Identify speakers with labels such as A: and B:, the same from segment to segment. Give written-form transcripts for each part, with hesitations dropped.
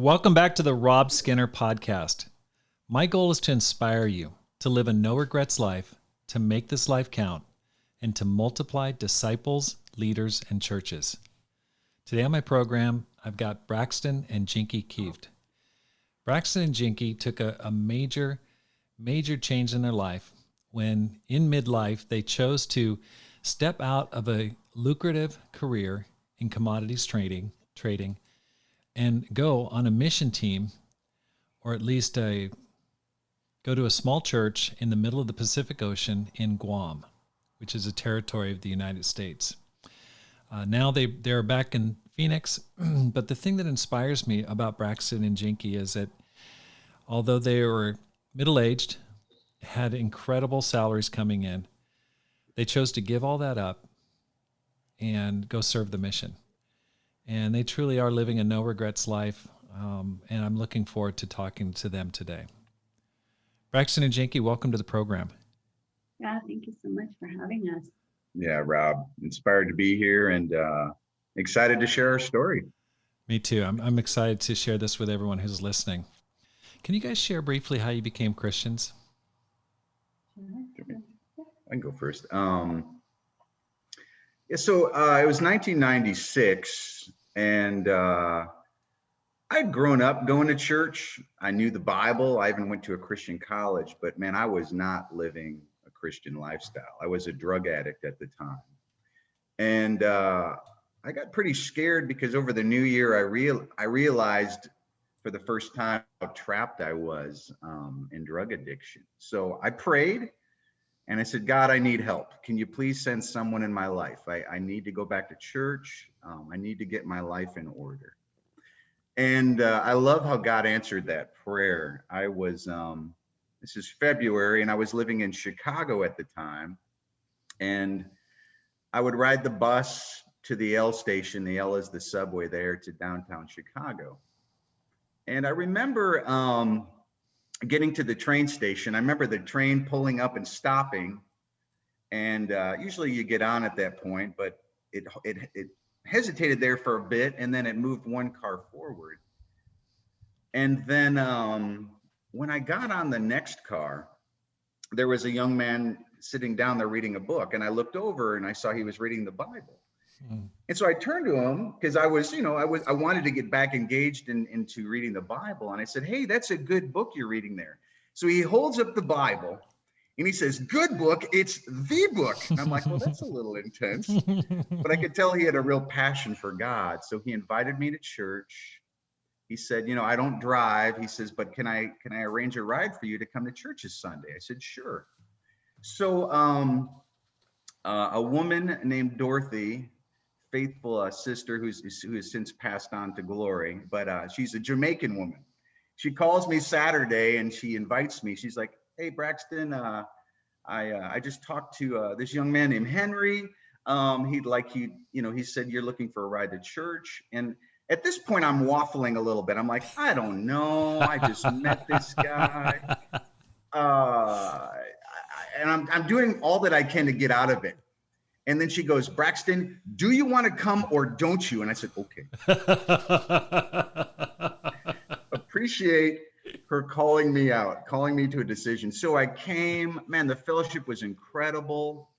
A: Welcome back to the Rob Skinner podcast. My goal is to inspire you to live a no regrets life, to make this life count, and to multiply disciples, leaders, and churches. Today on my program, I've got Braxton and Jinky Kieft. Braxton and Jinky took a major change in their life when in midlife they chose to step out of a lucrative career in commodities trading and go on a mission team, or at least go to a small church in the middle of the Pacific Ocean in Guam, which is a territory of the United States. Now they're back in Phoenix, but the thing that inspires me about Braxton and Jinky is that although they were middle-aged, had incredible salaries coming in, they chose to give all that up and go serve the mission. And they truly are living a no-regrets life, and I'm looking forward to talking to them today. Braxton and Jinky, welcome to the program.
B: Yeah, thank you so much for having us.
C: Yeah, Rob, inspired to be here and excited to share our story.
A: Me too. I'm excited to share this with everyone who's listening. Can you guys share briefly how you became Christians?
C: I can go first. So it was 1996, and I'd grown up going to church. I knew the Bible. I even went to a Christian college, but man, I was not living a Christian lifestyle. I was a drug addict at the time. And I got pretty scared because over the new year, I realized for the first time how trapped I was in drug addiction. So I prayed. And I said, God, I need help. Can you please send someone in my life? I need to go back to church. I need to get my life in order. And I love how God answered that prayer. I was, this is February, and I was living in Chicago at the time. And I would ride the bus to the L station. The L is the subway there to downtown Chicago. And I remember getting to the train station. I remember the train pulling up and stopping, and usually you get on at that point, but it hesitated there for a bit, and then it moved one car forward. And then when I got on the next car, there was a young man sitting down there reading a book, and I looked over and I saw he was reading the Bible. And so I turned to him because I wanted to get back engaged into reading the Bible. And I said, hey, that's a good book you're reading there. So he holds up the Bible and he says, good book, it's the book. And I'm like, well, that's a little intense. But I could tell he had a real passion for God. So he invited me to church. He said, I don't drive. He says, but can I arrange a ride for you to come to church this Sunday? I said, sure. So a woman named Dorothy, faithful sister who has since passed on to glory, but she's a Jamaican woman. She calls me Saturday and she invites me. She's like, hey, Braxton, I just talked to this young man named Henry. He said you're looking for a ride to church. And at this point I'm waffling a little bit. I'm like, I don't know. I just met this guy. And I'm doing all that I can to get out of it. And then she goes, Braxton, do you want to come or don't you? And I said, okay. Appreciate her calling me to a decision. So I came. Man, the fellowship was incredible.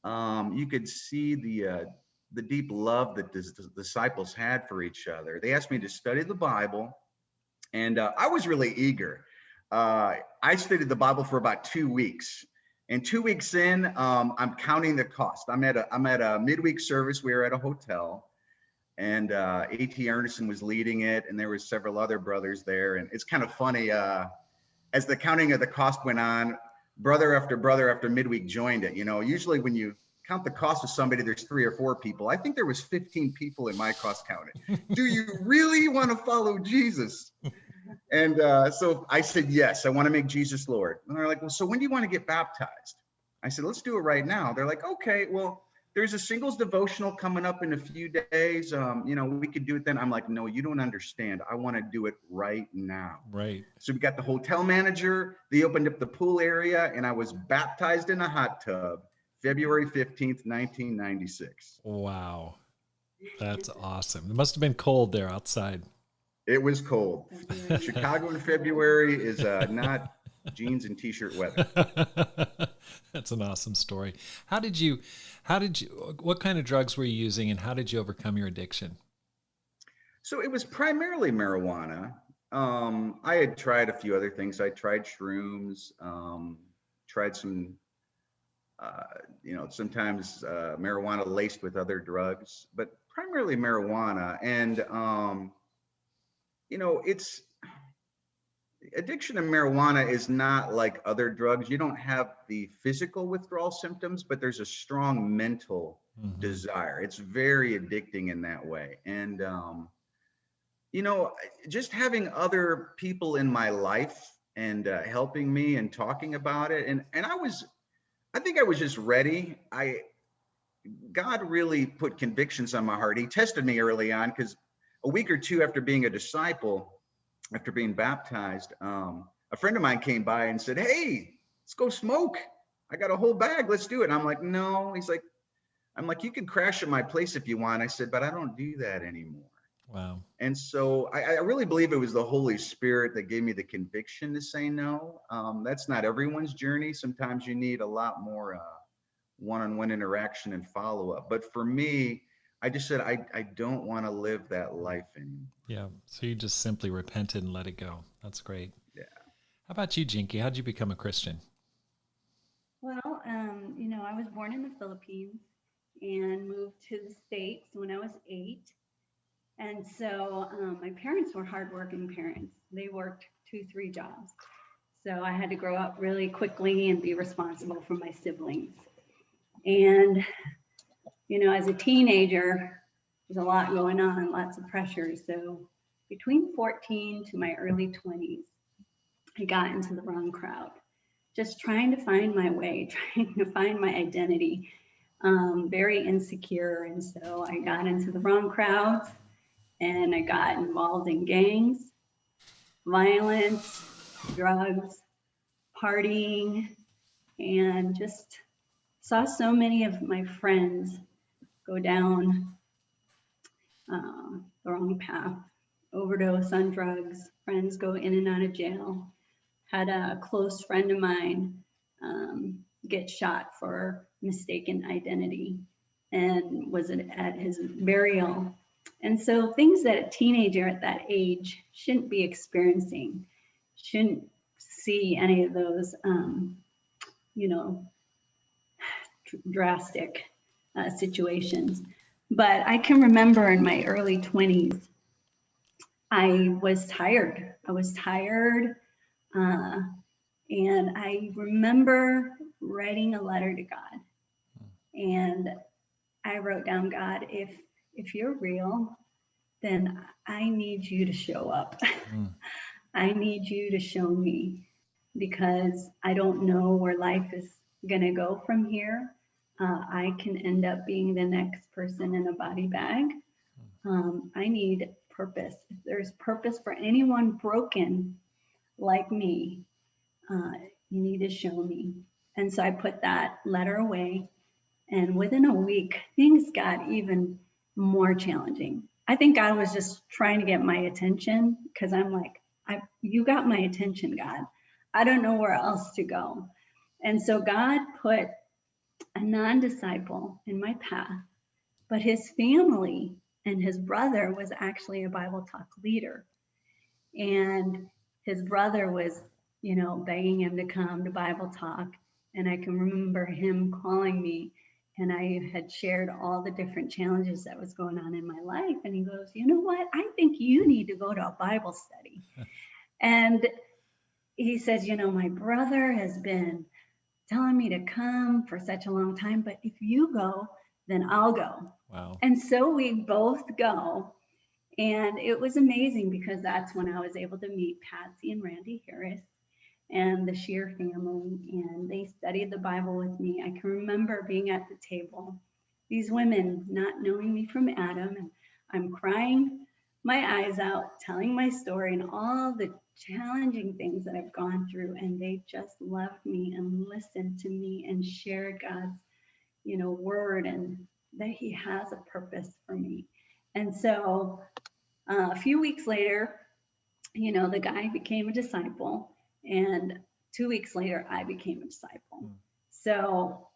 C: You could see the deep love that the disciples had for each other. They asked me to study the Bible, and I was really eager. I studied the Bible for about 2 weeks. And 2 weeks in, I'm counting the cost. I'm at a midweek service. We were at a hotel, and A.T. Earnestson was leading it, and there was several other brothers there. And it's kind of funny, as the counting of the cost went on, brother after midweek joined it. Usually when you count the cost of somebody, there's 3 or 4 people. I think there was 15 people in my cost counted. Do you really want to follow Jesus? And so I said, yes, I want to make Jesus Lord. And they're like, well, so when do you want to get baptized? I said, let's do it right now. They're like, okay, well, there's a singles devotional coming up in a few days. We could do it then. I'm like, no, you don't understand. I want to do it right now.
A: Right.
C: So we got the hotel manager. They opened up the pool area, and I was baptized in a hot tub, February 15th, 1996.
A: Wow. That's awesome. It must have been cold there outside.
C: It was cold.
B: February.
C: Chicago in February is not jeans and t-shirt weather.
A: That's an awesome story. What kind of drugs were you using and how did you overcome your addiction?
C: So it was primarily marijuana. I had tried a few other things. I tried shrooms, tried some, sometimes marijuana laced with other drugs, but primarily marijuana. And, it's addiction to marijuana is not like other drugs. You don't have the physical withdrawal symptoms, but there's a strong mental desire. It's very addicting in that way. And, just having other people in my life and helping me and talking about it. And I think I was just ready. God really put convictions on my heart. He tested me early on because a week or two after being a disciple, after being baptized, a friend of mine came by and said, "Hey, let's go smoke. I got a whole bag. Let's do it." And I'm like, "No." I'm like, "You can crash at my place if you want." I said, "But I don't do that anymore."
A: Wow.
C: And so I really believe it was the Holy Spirit that gave me the conviction to say no. That's not everyone's journey. Sometimes you need a lot more one-on-one interaction and follow-up. But for me, I just said, I don't want to live that life anymore.
A: Yeah. So you just simply repented and let it go. That's great.
C: Yeah.
A: How about you, Jinky? How'd you become a Christian?
B: Well, I was born in the Philippines and moved to the States when I was 8. And so my parents were hardworking parents. They worked 2, 3 jobs. So I had to grow up really quickly and be responsible for my siblings. And, as a teenager, there's a lot going on, lots of pressure. So between 14 to my early 20s, I got into the wrong crowd, just trying to find my way, trying to find my identity, very insecure. And so I got into the wrong crowds. And I got involved in gangs, violence, drugs, partying, and just saw so many of my friends go down the wrong path, overdose on drugs, friends go in and out of jail. Had a close friend of mine get shot for mistaken identity and was at his burial. And so things that a teenager at that age shouldn't be experiencing, shouldn't see any of those, drastic situations. But I can remember in my early 20s, I was tired. And I remember writing a letter to God. And I wrote down, "God, if you're real, then I need you to show up. I need you to show me, because I don't know where life is going to go from here. I can end up being the next person in a body bag. I need purpose. If there's purpose for anyone broken like me, you need to show me." And so I put that letter away. And within a week, things got even more challenging. I think God was just trying to get my attention, because I'm like, you got my attention, God. I don't know where else to go. And so God put a non-disciple in my path, but his family and his brother was actually a Bible talk leader. And his brother was, begging him to come to Bible talk. And I can remember him calling me, and I had shared all the different challenges that was going on in my life. And he goes, "You know what? I think you need to go to a Bible study." And he says, "My brother has been telling me to come for such a long time, but if you go, then I'll go."
A: Wow.
B: And so we both go. And it was amazing, because that's when I was able to meet Patsy and Randy Harris and the Shear family, and they studied the Bible with me. I can remember being at the table, these women not knowing me from Adam, and I'm crying my eyes out, telling my story and all the challenging things that I've gone through, and they just loved me and listened to me and shared God's, word, and that he has a purpose for me. And so A few weeks later, the guy became a disciple, and 2 weeks later, I became a disciple. So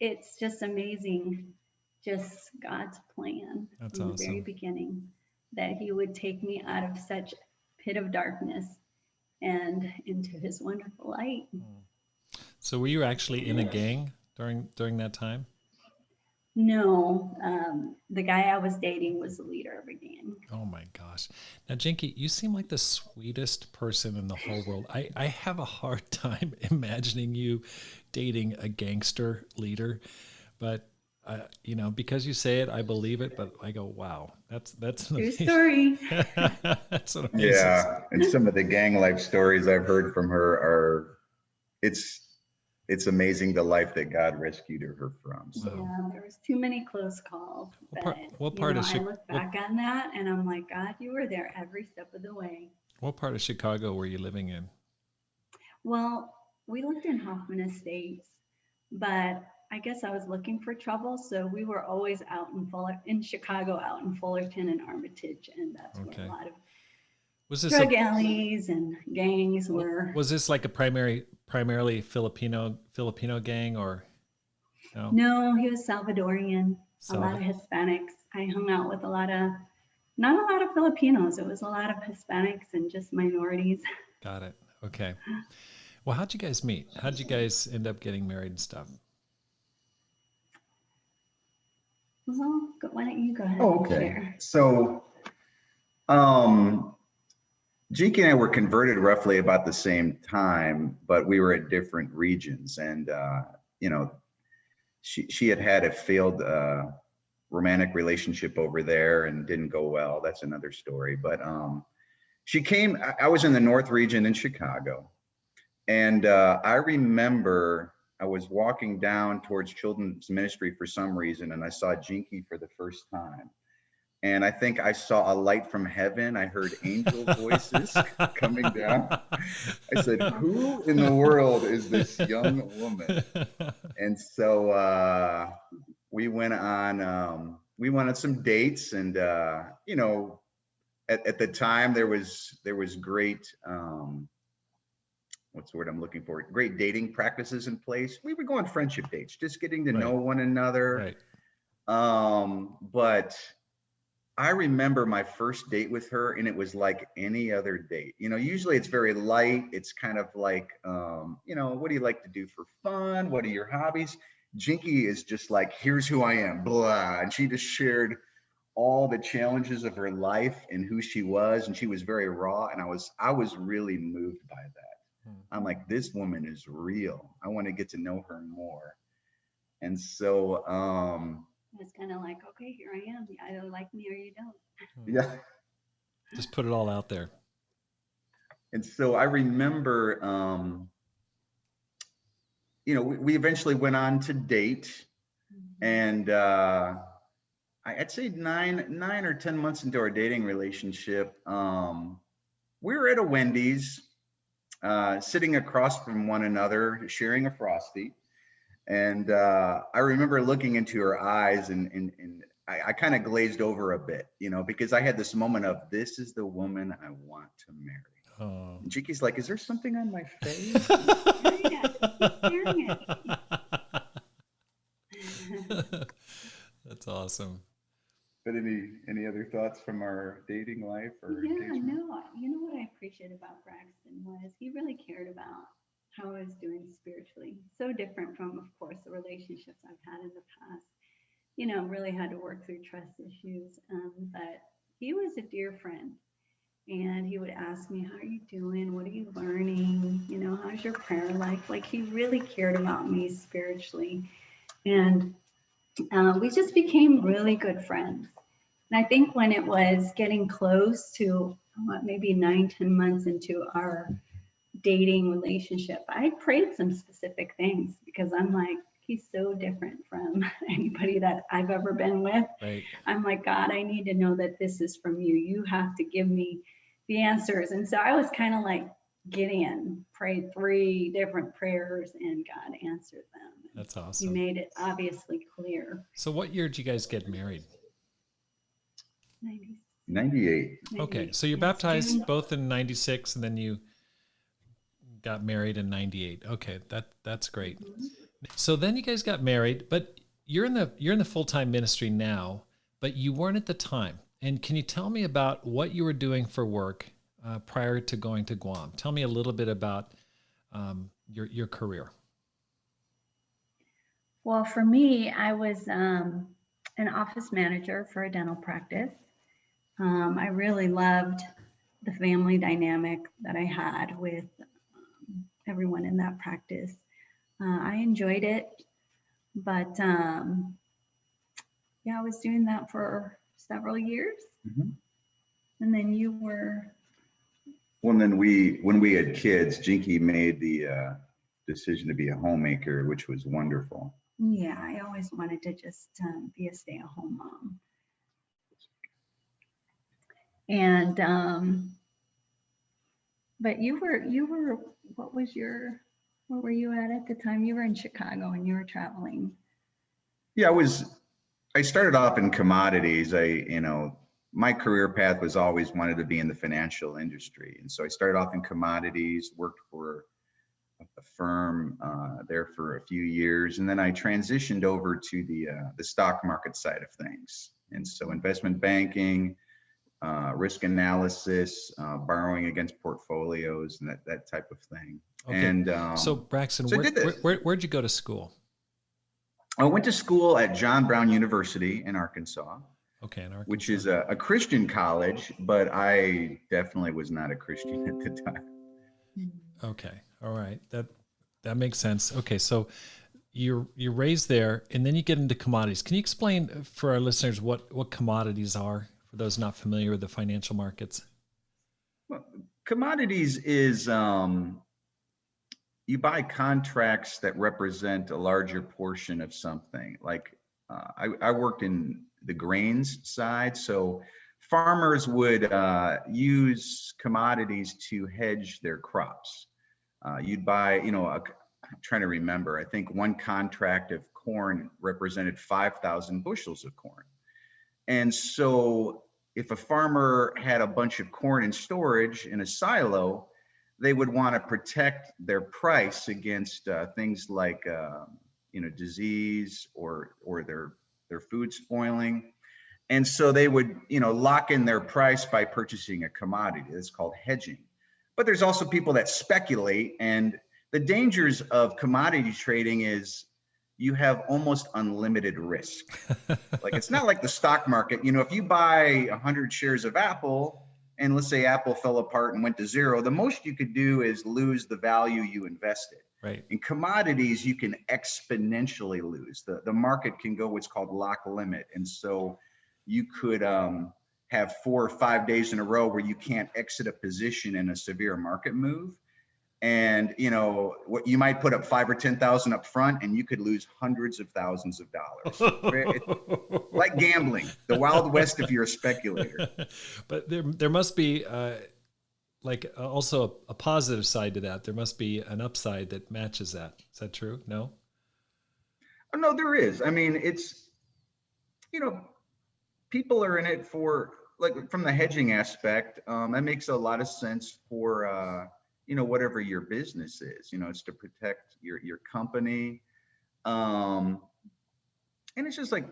B: it's just amazing, just God's plan
A: That's
B: from the very
A: awesome.
B: beginning, that he would take me out of such pit of darkness and into his wonderful light.
A: So were you actually in a gang during that time?
B: No, the guy I was dating was the leader of a gang.
A: Oh my gosh. Now, Jinky, you seem like the sweetest person in the whole world. I have a hard time imagining you dating a gangster leader, but because you say it, I believe it, but I go, wow, that's an
B: True
A: amazing,
B: story.
A: that's an amazing.
C: Yeah, and some of the gang life stories I've heard from her are, it's amazing the life that God rescued her from. So
B: Yeah, there was too many close calls, but
A: What part of
B: I look back on that and I'm like, God, you were there every step of the way.
A: what part of Chicago were you living in?
B: Well, we lived in Hoffman Estates, but I guess I was looking for trouble, so we were always out in Chicago, out in Fullerton and Armitage, and that's where
A: Okay.
B: a lot of
A: Was this
B: drug alleys and gangs were.
A: Was this like a primarily Filipino gang, or no?
B: No, he was Salvadorian. A lot of Hispanics. I hung out with not a lot of Filipinos. It was a lot of Hispanics and just minorities.
A: Got it. Okay. Well, how'd you guys meet? How'd you guys end up getting married and stuff?
B: Well, why don't you go ahead
C: Oh,
B: and
C: okay.
B: share?
C: So, Jinky and I were converted roughly about the same time, but we were at different regions. And, she had a failed romantic relationship over there and didn't go well. That's another story. But she came, I was in the North region in Chicago. And I remember I was walking down towards children's ministry for some reason, and I saw Jinky for the first time. And I think I saw a light from heaven. I heard angel voices coming down. I said, who in the world is this young woman? And so we went on some dates, and at the time there was great what's the word I'm looking for? Great dating practices in place. We would go on friendship dates, just getting to know one another.
A: Right.
C: But I remember my first date with her, and it was like any other date. Usually it's very light. It's kind of like, what do you like to do for fun? What are your hobbies? Jinky is just like, here's who I am, blah. And she just shared all the challenges of her life and who she was. And she was very raw. And I was really moved by that. I'm like, this woman is real. I want to get to know her more. And so,
B: it's kind of like, okay, here I am. You either like me or you don't.
C: Yeah.
A: Just put it all out there.
C: And so I remember, we eventually went on to date, and I'd say 9 or 10 months into our dating relationship, we were at a Wendy's, sitting across from one another, sharing a Frosty. And I remember looking into her eyes, and I kind of glazed over a bit, because I had this moment of, this is the woman I want to marry.
A: Oh.
C: And Jinky's like, is there something on my face?
A: That's awesome.
C: But any other thoughts from our dating life?
B: No. You know what I appreciate about Braxton was he really cared about how I was doing spiritually. So different from, of course, the relationships I've had in the past. Really had to work through trust issues. But he was a dear friend. And he would ask me, how are you doing? What are you learning? How's your prayer life? Like, he really cared about me spiritually. And we just became really good friends. And I think when it was getting close to maybe 9-10 months into our dating relationship, I prayed some specific things, because I'm like, he's so different from anybody that I've ever been with.
A: Right.
B: I'm like, God, I need to know that this is from you. You have to give me the answers. And so I was kind of like Gideon, prayed 3 different prayers, and God answered them.
A: That's awesome.
B: He made it obviously clear.
A: So what year did you guys get married?
C: 98.
A: Okay, so you're
B: Yes,
A: baptized
B: June.
A: both in 96 and then you got married in 98. Okay, that's great.
B: Mhm.
A: So then you guys got married, but you're in the full-time ministry now, but you weren't at the time. And can you tell me about what you were doing for work prior to going to Guam? Tell me a little bit about your career.
B: Well, for me, I was an office manager for a dental practice. I really loved the family dynamic that I had with everyone in that practice. I enjoyed it, but yeah, I was doing that for several years.
C: Mhm.
B: And then you were,
C: Well, then when we had kids, Jinky made the decision to be a homemaker, which was wonderful.
B: yeah, I always wanted to just be a stay-at-home mom. And but you were what were you at the time? You were in Chicago and you were traveling.
C: Yeah, I started off in commodities. My career path was always wanted to be in the financial industry. And so I started off in commodities, worked for a firm there for a few years. And then I transitioned over to the stock market side of things. And so investment banking, risk analysis, borrowing against portfolios, and that type of thing.
A: Okay.
C: And
A: So Braxton,
C: so I did this.
A: where'd you go to school?
C: I went to school at John Brown University in Arkansas.
A: Okay, in Arkansas.
C: Which is a Christian college, but I definitely was not a Christian at the time.
A: Okay, all right, that makes sense. Okay, so you're raised there, and then you get into commodities. Can you explain for our listeners what commodities are for those not familiar with the financial markets?
C: Well, commodities is you buy contracts that represent a larger portion of something. Like I worked in the grains side, so farmers would use commodities to hedge their crops. You'd buy, I'm trying to remember, I think one contract of corn represented 5,000 bushels of corn. And so if a farmer had a bunch of corn in storage in a silo, they would want to protect their price against things like disease or their food spoiling. And so they would lock in their price by purchasing a commodity. That's called hedging. But there's also people that speculate, and the dangers of commodity trading is you have almost unlimited risk. Like, it's not like the stock market. If you buy 100 shares of Apple, and let's say Apple fell apart and went to zero, the most you could do is lose the value you invested.
A: Right.
C: In commodities, you can exponentially lose. The market can go what's called lock limit. And so you could have 4 or 5 days in a row where you can't exit a position in a severe market move. And what you might put up 5 or 10,000 up front, and you could lose hundreds of thousands of dollars. It's like gambling, the Wild West if you're a speculator.
A: But there must be also a positive side to that. There must be an upside that matches that. Is that true? No?
C: Oh, no, there is. I mean, it's people are in it for, like, from the hedging aspect. That makes a lot of sense for whatever your business is. It's to protect your company, and it's just like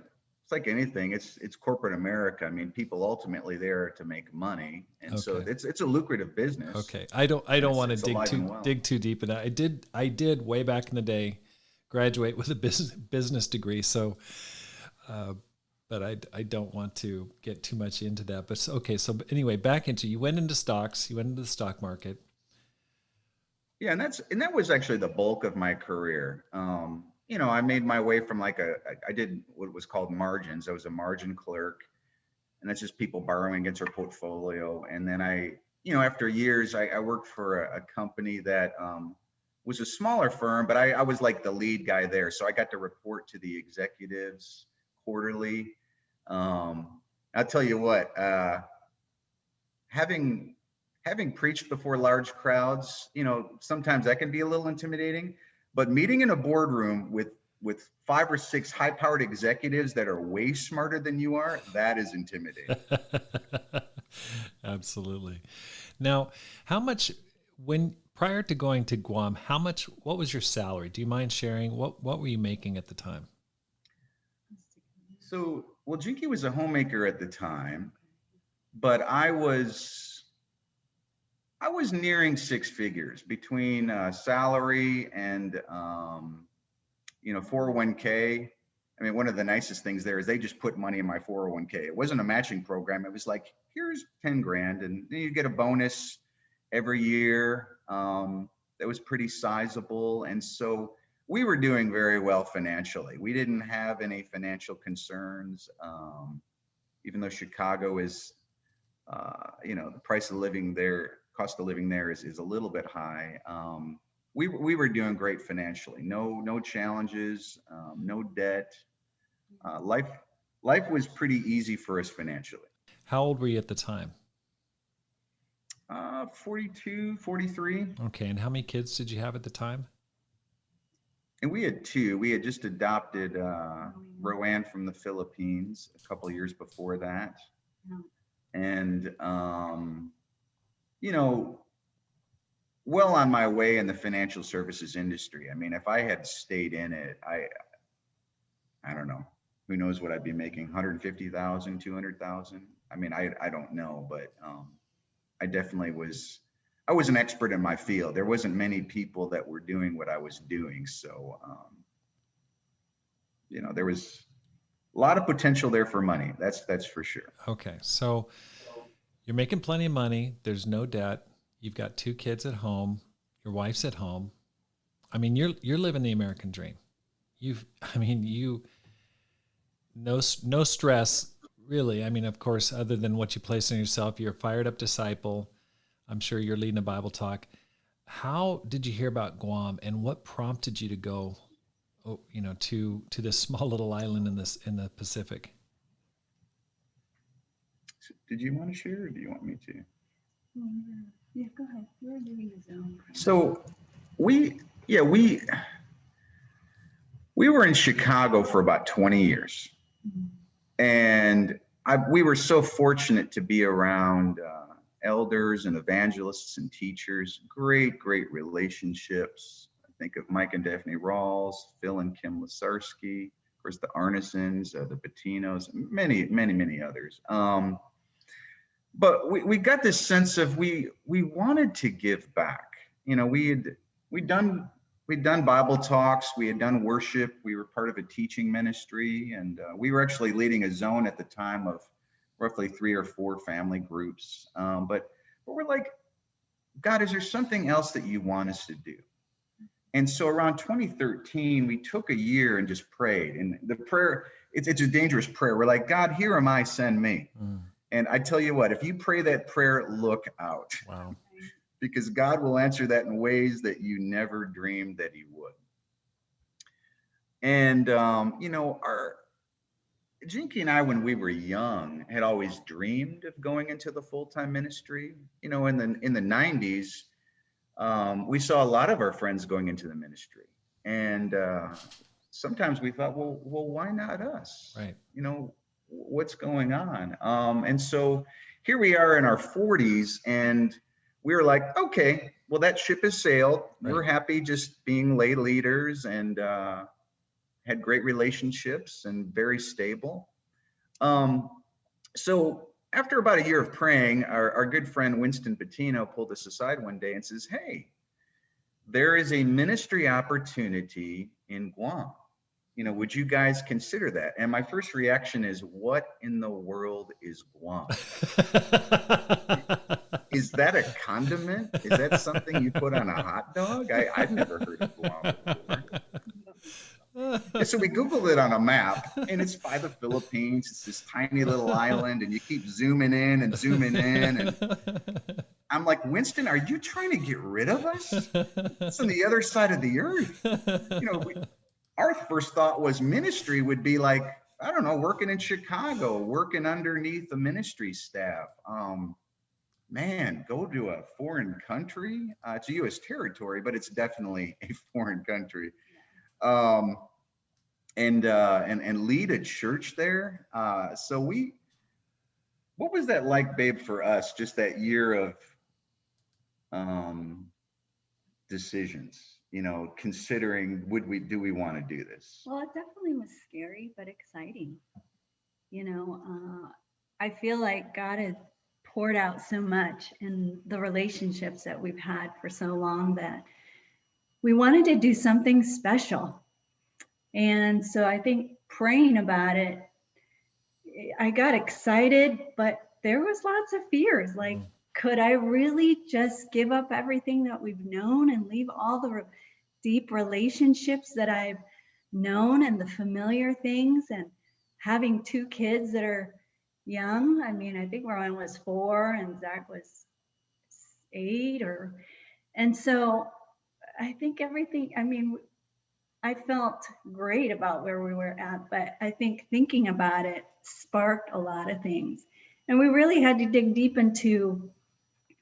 C: anything. It's corporate America. I mean, people ultimately there to make money, and so it's a lucrative business.
A: Okay, I don't want to dig too deep in that. I did way back in the day graduate with a business degree, so. But I don't want to get too much into that. But okay, so anyway, you went into stocks, you went into the stock market.
C: Yeah, and that was actually the bulk of my career. I made my way from I did what was called margins. I was a margin clerk, and that's just people borrowing against our portfolio. And then after years, I worked for a company that was a smaller firm, but I was like the lead guy there. So I got to report to the executives quarterly. I'll tell you what, having preached before large crowds, sometimes that can be a little intimidating, but meeting in a boardroom with with 5 or 6 high-powered executives that are way smarter than you are, that is intimidating.
A: Absolutely. Now, how much, prior to going to Guam, what was your salary? Do you mind sharing? What were you making at the time?
C: So, well, Jinky was a homemaker at the time, but I was nearing 6 figures between salary and 401k. I mean, one of the nicest things there is they just put money in my 401k. It wasn't a matching program. It was like, here's 10 grand, and then you get a bonus every year. That was pretty sizable, and so we were doing very well financially. We didn't have any financial concerns, even though Chicago is, the price of living there, cost of living there is a little bit high. We were doing great financially. No challenges, no debt. Life was pretty easy for us financially.
A: How old were you at the time?
C: 42, 43.
A: Okay, and how many kids did you have at the time?
C: And we had 2. We had just adopted Roanne from the Philippines a couple of years before that. And, well on my way in the financial services industry. I mean, if I had stayed in it, I don't know, who knows what I'd be making, 150,000, 200,000. I mean, I don't know, but I definitely I was an expert in my field. There wasn't many people that were doing what I was doing. So, there was a lot of potential there for money. That's for sure.
A: Okay. So you're making plenty of money. There's no debt. You've got 2 kids at home. Your wife's at home. I mean, you're living the American dream. No stress really. I mean, of course, other than what you place on yourself, you're a fired up disciple. I'm sure you're leading a Bible talk. How did you hear about Guam, and what prompted you to go, to this small little island in the Pacific?
C: Did you want to share, or do you want me to?
B: Yeah, go ahead. We're doing the Zoom.
C: So we were in Chicago for about 20 years. Mm-hmm. And we were so fortunate to be around elders and evangelists and teachers, great relationships. I think of Mike and Daphne Rawls, Phil and Kim Lasarski, of course, the Arnesons, the Pattinos, many others. But we got this sense of we wanted to give back. We'd done Bible talks, we had done worship, we were part of a teaching ministry, and we were actually leading a zone at the time of roughly 3 or 4 family groups. But we're like, God, is there something else that you want us to do? And so around 2013, we took a year and just prayed. And the prayer, it's a dangerous prayer. We're like, God, here am I, send me. And I tell you what, if you pray that prayer, look out.
A: Wow.
C: Because God will answer that in ways that you never dreamed that he would. And, our Jinky and I, when we were young, had always dreamed of going into the full-time ministry. In the 90s, we saw a lot of our friends going into the ministry. And sometimes we thought, well, why not us?
A: Right.
C: What's going on? And so here we are in our 40s, and we were like, okay, well, that ship has sailed. Right. We're happy just being lay leaders, and had great relationships and very stable. So after about a year of praying, our good friend Winston Patino pulled us aside one day and says, hey, there is a ministry opportunity in Guam. Would you guys consider that? And my first reaction is, what in the world is Guam? Is that a condiment? Is that something you put on a hot dog? I've never heard of Guam before. So we Googled it on a map, and it's by the Philippines. It's this tiny little island, and you keep zooming in and zooming in. And I'm like, Winston, are you trying to get rid of us? It's on the other side of the earth. Our first thought was ministry would be like, I don't know, working in Chicago, working underneath the ministry staff. Man, go to a foreign country. It's a U.S. territory, but it's definitely a foreign country. and lead a church there. What was that like, babe, for us? Just that year of um, decisions, considering do we want to do this?
B: Well, it definitely was scary, but exciting. I feel like God has poured out so much in the relationships that we've had for so long that we wanted to do something special. And so I think praying about it, I got excited, but there was lots of fears. Like, could I really just give up everything that we've known and leave all the deep relationships that I've known and the familiar things, and having two kids that are young? I mean, I think Rowan was 4 and Zach was 8 and so I think I felt great about where we were at, but I think thinking about it sparked a lot of things. And we really had to dig deep into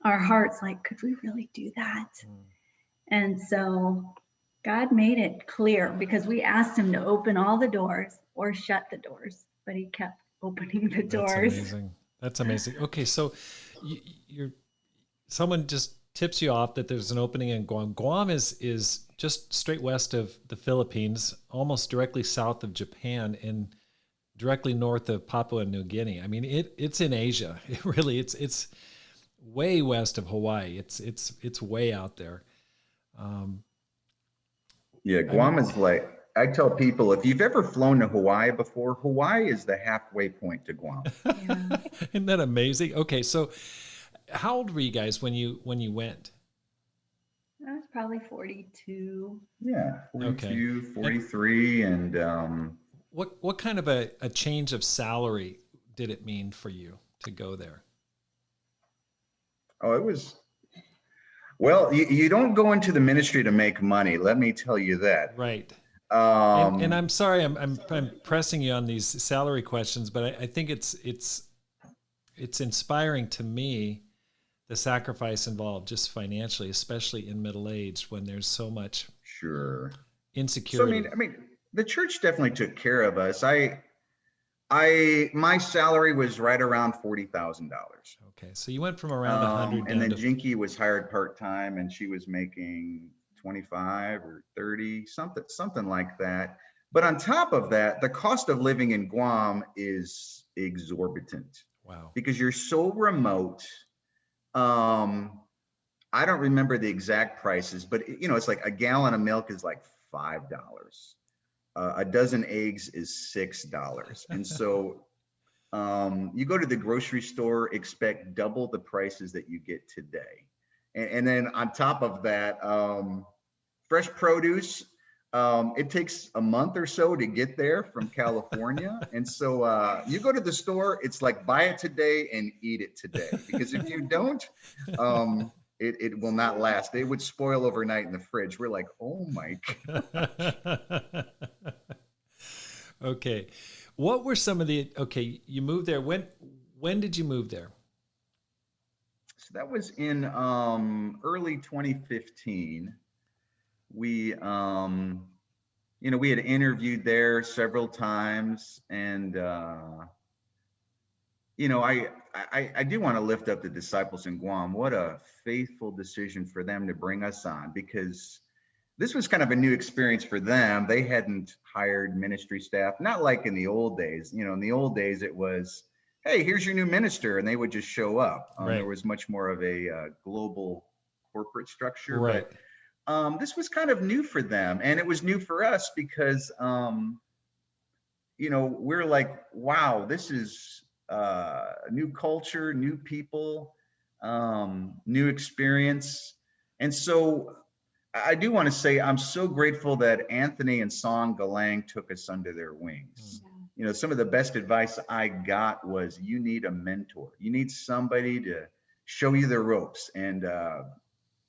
B: our hearts, like, could we really do that? And so God made it clear, because we asked him to open all the doors or shut the doors, but he kept opening the doors.
A: That's amazing. Okay, so someone just tips you off that there's an opening in Guam. Guam is just straight west of the Philippines, almost directly south of Japan, and directly north of Papua New Guinea. I mean, it's in Asia. It really it's way west of Hawaii. It's way out there.
C: Guam is like, I tell people, if you've ever flown to Hawaii before, Hawaii is the halfway point to Guam.
B: Yeah.
A: Isn't that amazing? Okay, so how old were you guys when you went?
B: I was probably 42.
C: Yeah, 42,
A: Okay.
C: 43. And
A: what kind of a change of salary did it mean for you to go there?
C: Oh, it was, well, you don't go into the ministry to make money. Let me tell you that.
A: Right. And I'm sorry, I'm pressing you on these salary questions, but I think it's inspiring to me, the sacrifice involved just financially, especially in middle age when there's so much insecurity.
C: So I mean, the church definitely took care of us. My salary was right around $40,000.
A: Okay, so you went from around 100,
C: and then Jinky was hired part-time, and she was making 25 or 30, something like that. But on top of that, the cost of living in Guam is exorbitant.
A: Wow. Because
C: you're so remote. I don't remember the exact prices, but it's like a gallon of milk is like $5. A dozen eggs is $6. And so you go to the grocery store, expect double the prices that you get today. And then on top of that, fresh produce, it takes a month or so to get there from California. And so you go to the store, it's like buy it today and eat it today. Because if you don't, it will not last. They would spoil overnight in the fridge. We're like, oh my God.
A: Okay. What were some of okay, you moved there. When did you move there?
C: So that was in early 2015. We we had interviewed there several times, and I do want to lift up the disciples in Guam. What a faithful decision for them to bring us on, because this was kind of a new experience for them. They hadn't hired ministry staff, not like in the old days. In the old days, it was, hey, here's your new minister, and they would just show up.
A: Right.
C: There was much more of a global corporate structure.
A: Right.
C: But this was kind of new for them, and it was new for us because, we're like, wow, this is a new culture, new people, new experience. And so I do want to say I'm so grateful that Anthony and Song Galang took us under their wings. Yeah. Some of the best advice I got was, you need a mentor. You need somebody to show you the ropes. And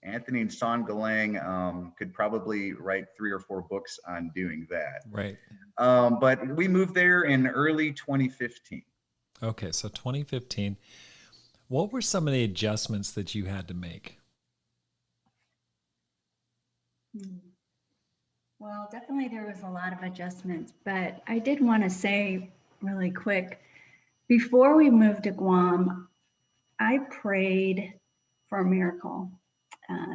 C: Anthony and Song Galang could probably write 3 or 4 books on doing that.
A: Right.
C: But we moved there in early 2015.
A: Okay, so 2015. What were some of the adjustments that you had to make?
B: Well, definitely there was a lot of adjustments, but I did want to say really quick, before we moved to Guam, I prayed for a miracle,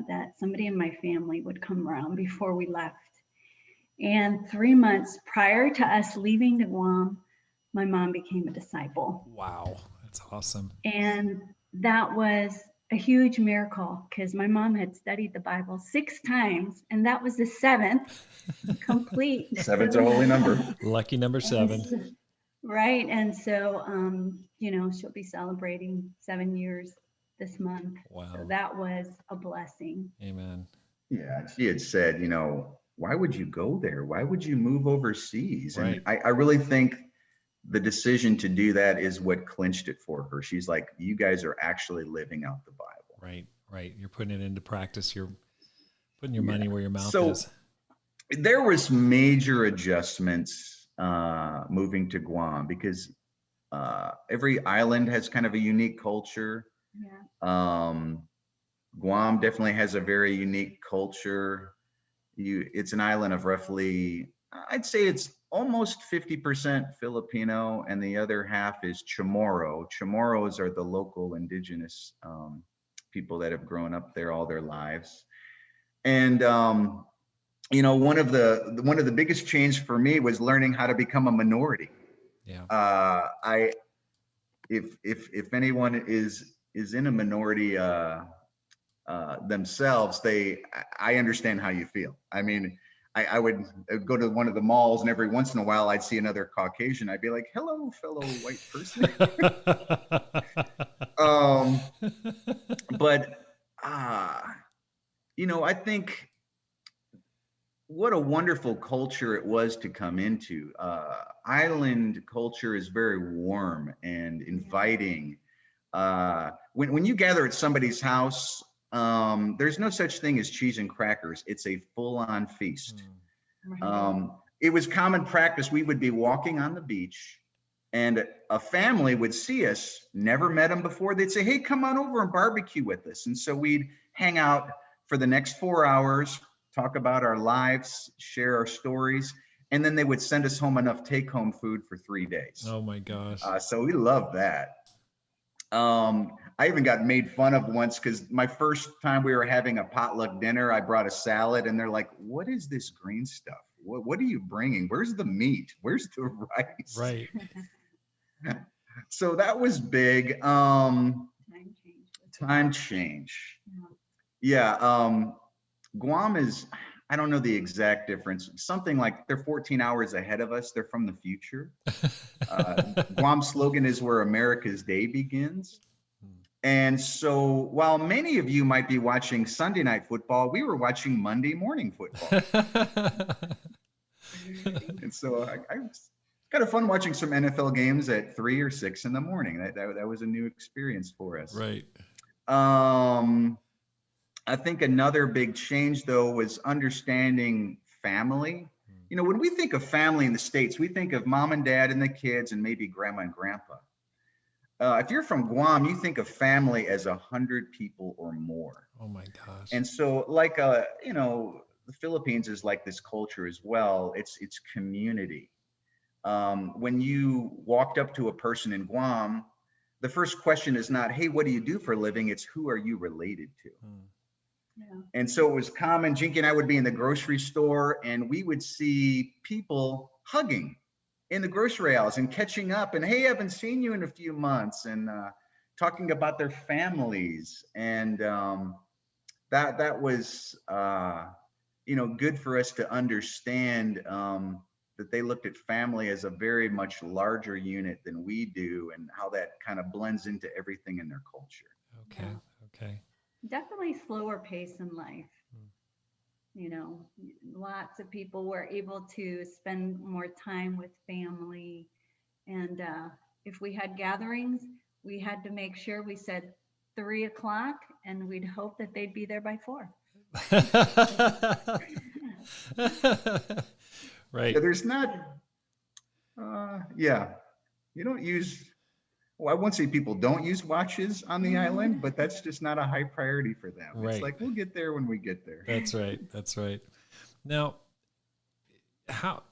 B: that somebody in my family would come around before we left. And 3 months prior to us leaving to Guam, my mom became a disciple.
A: Wow, that's awesome.
B: And that was a huge miracle because my mom had studied the Bible 6 times, and that was the 7th complete.
C: Seven's a holy number.
A: Lucky number 7.
B: Right. And so, she'll be celebrating 7 years this month.
A: Wow.
B: So that was a blessing.
A: Amen.
C: Yeah, she had said, why would you go there? Why would you move overseas?
A: Right.
C: And I really think the decision to do that is what clinched it for her. She's like, you guys are actually living out the Bible.
A: Right. You're putting it into practice. You're putting your money where your mouth
C: So
A: is.
C: there was major adjustments moving to Guam because every island has kind of a unique culture.
B: Yeah.
C: Guam definitely has a very unique culture. It's an island of roughly, I'd say it's almost 50% Filipino, and the other half is Chamorro. Chamorros are the local indigenous people that have grown up there all their lives. And one of the biggest changes for me was learning how to become a minority.
A: Yeah.
C: If anyone is in a minority themselves, I understand how you feel. I mean, I would go to one of the malls, and every once in a while I'd see another Caucasian. I'd be like, hello, fellow white person. But I think what a wonderful culture it was to come into. Island culture is very warm and inviting. When you gather at somebody's house, there's no such thing as cheese and crackers. It's a full-on feast.
B: Right.
C: It was common practice. We would be walking on the beach, and a family would see us, never met them before. They'd say, hey, come on over and barbecue with us. And so we'd hang out for the next 4 hours, talk about our lives, share our stories, and then they would send us home enough take-home food for 3 days.
A: Oh my gosh.
C: So we loved that. I even got made fun of once because my first time we were having a potluck dinner, I brought a salad, and they're like, what is this green stuff? What are you bringing? Where's the meat? Where's the rice?
A: Right.
C: So that was big. Time change. Yeah. Guam is, I don't know the exact difference. Something like they're 14 hours ahead of us. They're from the future. Guam's slogan is where America's day begins. And so while many of you might be watching Sunday night football, we were watching Monday morning football. And so I was kind of fun watching some NFL games at 3 or 6 in the morning. That was a new experience for us.
A: Right.
C: I think another big change, though, was understanding family. When we think of family in the States, we think of mom and dad and the kids and maybe grandma and grandpa. If you're from Guam, you think of family as 100 people or more.
A: Oh my gosh.
C: And so the Philippines is like this culture as well. It's community. When you walked up to a person in Guam, the first question is not, hey, what do you do for a living? It's who are you related to?
B: Yeah.
C: And so it was common. Jinky and I would be in the grocery store, and we would see people hugging in the grocery aisles and catching up, and hey, I haven't seen you in a few months, and talking about their families. And that was good for us to understand that they looked at family as a very much larger unit than we do, and how that kind of blends into everything in their culture.
A: Okay.
B: Yeah.
A: Okay.
B: Definitely slower pace in life. Lots of people were able to spend more time with family. And if we had gatherings, we had to make sure we said 3 o'clock, and we'd hope that they'd be there by 4.
A: Right.
C: Yeah, there's not, you don't use, well, I won't say people don't use watches on the island, but that's just not a high priority for them.
A: Right.
C: It's like, we'll get there when we get there.
A: That's right. That's right. Now, how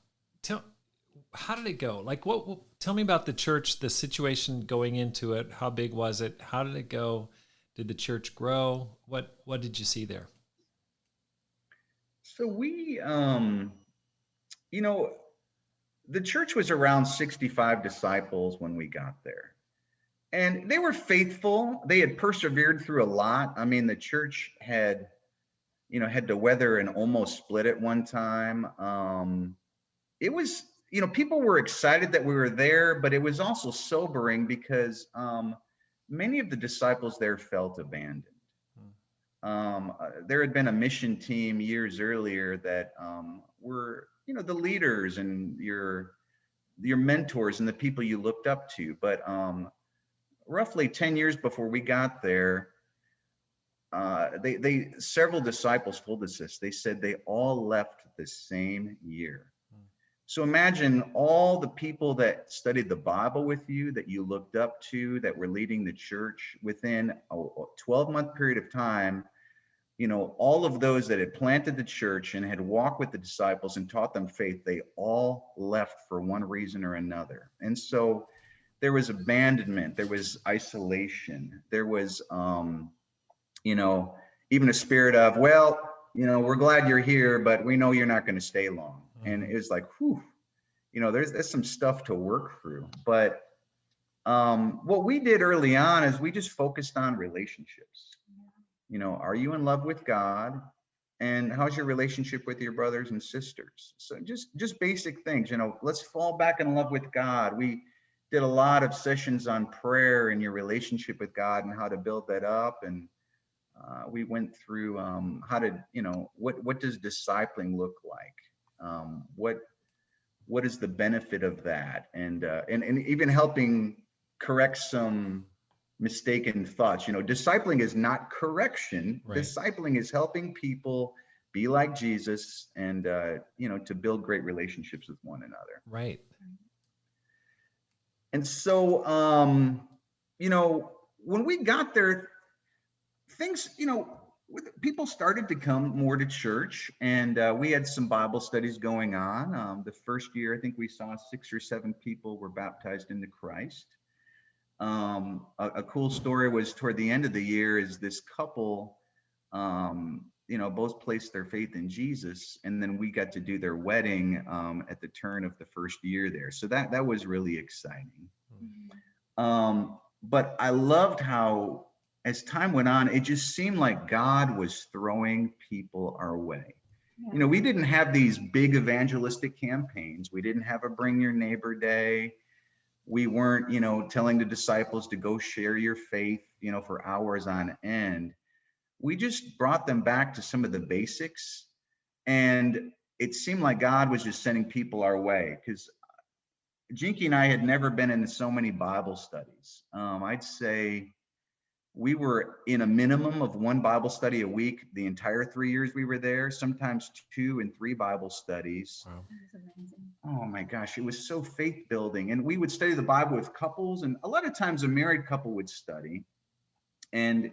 A: how did it go? Like, tell me about the church, the situation going into it. How big was it? How did it go? Did the church grow? What did you see there?
C: So we, you know, the church was around 65 disciples when we got there. And they were faithful. They had persevered through a lot. I mean, the church had, had to weather an almost split at one time. It was, people were excited that we were there, but it was also sobering because many of the disciples there felt abandoned. There had been a mission team years earlier that were, the leaders and your mentors and the people you looked up to. But roughly 10 years before we got there, they several disciples told us this. They said they all left the same year. So imagine all the people that studied the Bible with you, that you looked up to, that were leading the church within a 12-month period of time. All of those that had planted the church and had walked with the disciples and taught them faith, they all left for one reason or another. And so there was abandonment, there was isolation, there was, even a spirit of, well, we're glad you're here, but we know you're not going to stay long. And it was like, whew, there's some stuff to work through. But what we did early on is we just focused on relationships. Are you in love with God? And how's your relationship with your brothers and sisters? So just basic things, let's fall back in love with God. We did a lot of sessions on prayer and your relationship with God and how to build that up. And we went through how to, what does discipling look like? What is the benefit of that? And even helping correct some mistaken thoughts. Discipling is not correction. Right. Discipling is helping people be like Jesus and, to build great relationships with one another.
A: Right.
C: And so, when we got there, things, people started to come more to church, and we had some Bible studies going on. The first year, I think we saw 6 or 7 people were baptized into Christ. A cool story was toward the end of the year is this couple, both placed their faith in Jesus, and then we got to do their wedding at the turn of the first year there. So that was really exciting. But I loved how, as time went on, it just seemed like God was throwing people our way. Yeah. We didn't have these big evangelistic campaigns. We didn't have a Bring Your Neighbor Day. We weren't, telling the disciples to go share your faith, for hours on end. We just brought them back to some of the basics. And it seemed like God was just sending people our way, because Jinky and I had never been in so many Bible studies. I'd say we were in a minimum of 1 Bible study a week the entire 3 years we were there, sometimes 2 and 3 Bible studies. Wow. Oh my gosh, it was so faith building. And we would study the Bible with couples, and a lot of times a married couple would study. And,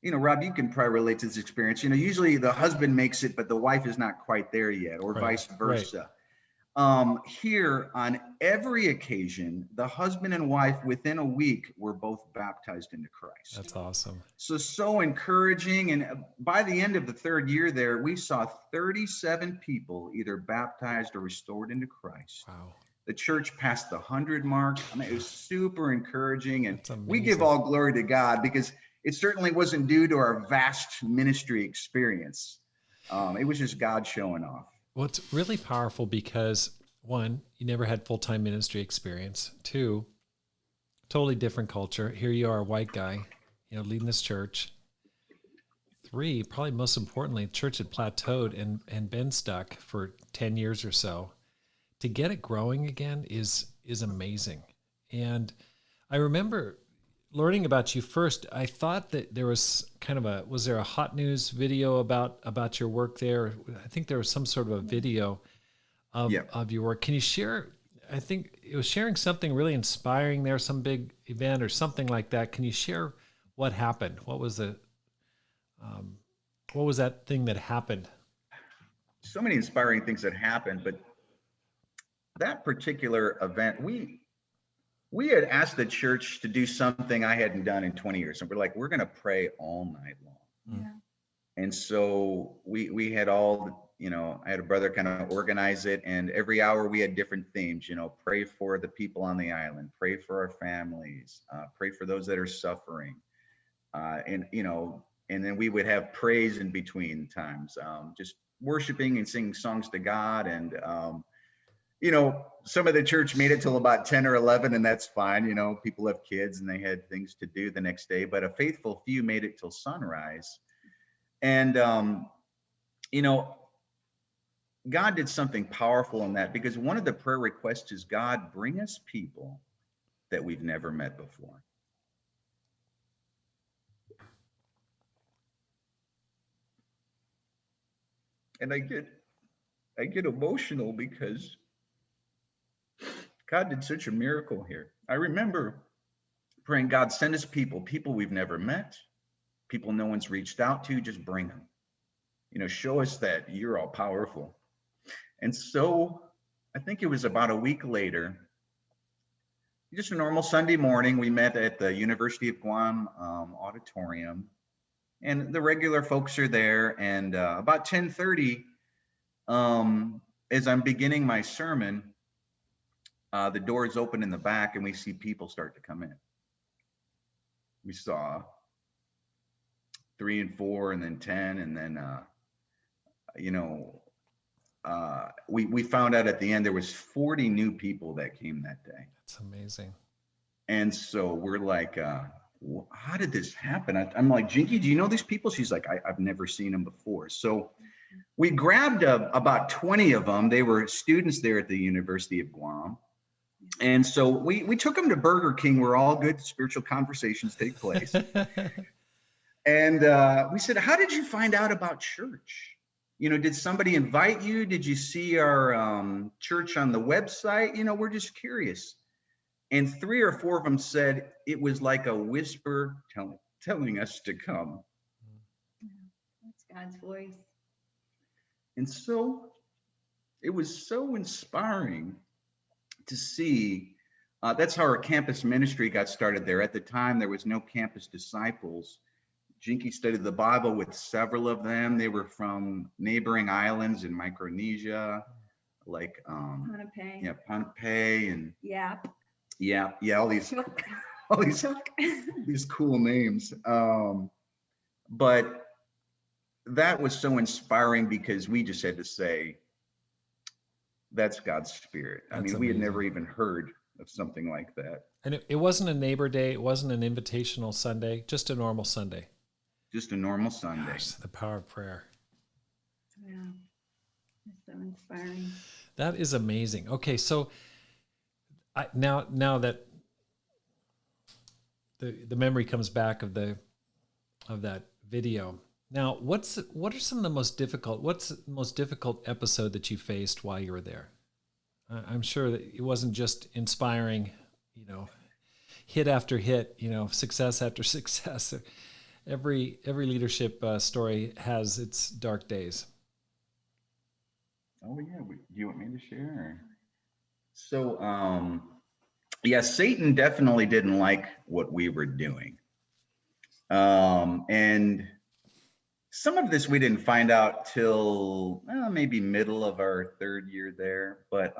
C: Rob, you can probably relate to this experience. Usually the husband makes it, but the wife is not quite there yet, or vice versa. Right. Here, on every occasion, the husband and wife within a week were both baptized into Christ.
A: That's awesome.
C: So encouraging. And by the end of the 3rd year there, we saw 37 people either baptized or restored into Christ. Wow. The church passed the 100 mark. I mean, it was super encouraging. And we give all glory to God, because it certainly wasn't due to our vast ministry experience. It was just God showing off.
A: Well, it's really powerful because, 1, you never had full-time ministry experience. 2, totally different culture. Here you are, a white guy, leading this church. 3, probably most importantly, the church had plateaued and been stuck for 10 years or so. To get it growing again is amazing. And I remember learning about you first. I thought that there was was there a hot news video about your work there? I think there was some sort of a video of your work. Can you share? I think it was sharing something really inspiring there, some big event or something like that. Can you share what happened? What was that thing that happened?
C: So many inspiring things that happened, but that particular event, we had asked the church to do something I hadn't done in 20 years. And we're like, we're going to pray all night long.
B: Yeah.
C: And so we had all, I had a brother kind of organize it. And every hour we had different themes, pray for the people on the island, pray for our families, pray for those that are suffering. And then we would have praise in between times, just worshiping and singing songs to God. And, some of the church made it till about 10 or 11, and that's fine. People have kids and they had things to do the next day, but a faithful few made it till sunrise. And, God did something powerful in that, because one of the prayer requests is, God, bring us people that we've never met before. And I get emotional because God did such a miracle here. I remember praying, God, send us people we've never met, people no one's reached out to, just bring them. Show us that you're all powerful. And so I think it was about a week later, just a normal Sunday morning, we met at the University of Guam auditorium, and the regular folks are there. And about 10:30, as I'm beginning my sermon, the doors open in the back and we see people start to come in. We saw 3 and 4 and then 10. And then, we found out at the end there was 40 new people that came that day.
A: That's amazing.
C: And so we're like, how did this happen? I'm like, Jinky, do you know these people? She's like, I've never seen them before. So we grabbed about 20 of them. They were students there at the University of Guam. And so we took them to Burger King, where all good spiritual conversations take place. And we said, how did you find out about church? Did somebody invite you? Did you see our church on the website? We're just curious. And 3 or 4 of them said it was like a whisper telling us to come.
B: That's God's voice.
C: And so it was so inspiring to see. That's how our campus ministry got started there. At the time, there was no campus disciples. Jinky studied the Bible with several of them. They were from neighboring islands in Micronesia, like Pohnpei and all these cool names. But that was so inspiring, because we just had to say, that's God's Spirit. I mean, we had never even heard of something like that.
A: And it wasn't a neighbor day. It wasn't an invitational Sunday, just a normal Sunday.
C: Just a normal Sunday.
A: Gosh, the power of prayer.
B: Yeah, it's so inspiring.
A: That is amazing. Okay, so now that the memory comes back of that video. Now, what's the most difficult episode that you faced while you were there? I'm sure that it wasn't just inspiring, hit after hit, success after success. Every leadership story has its dark days.
C: Oh yeah, do you want me to share? So, Satan definitely didn't like what we were doing, and some of this we didn't find out till maybe middle of our 3rd year there. But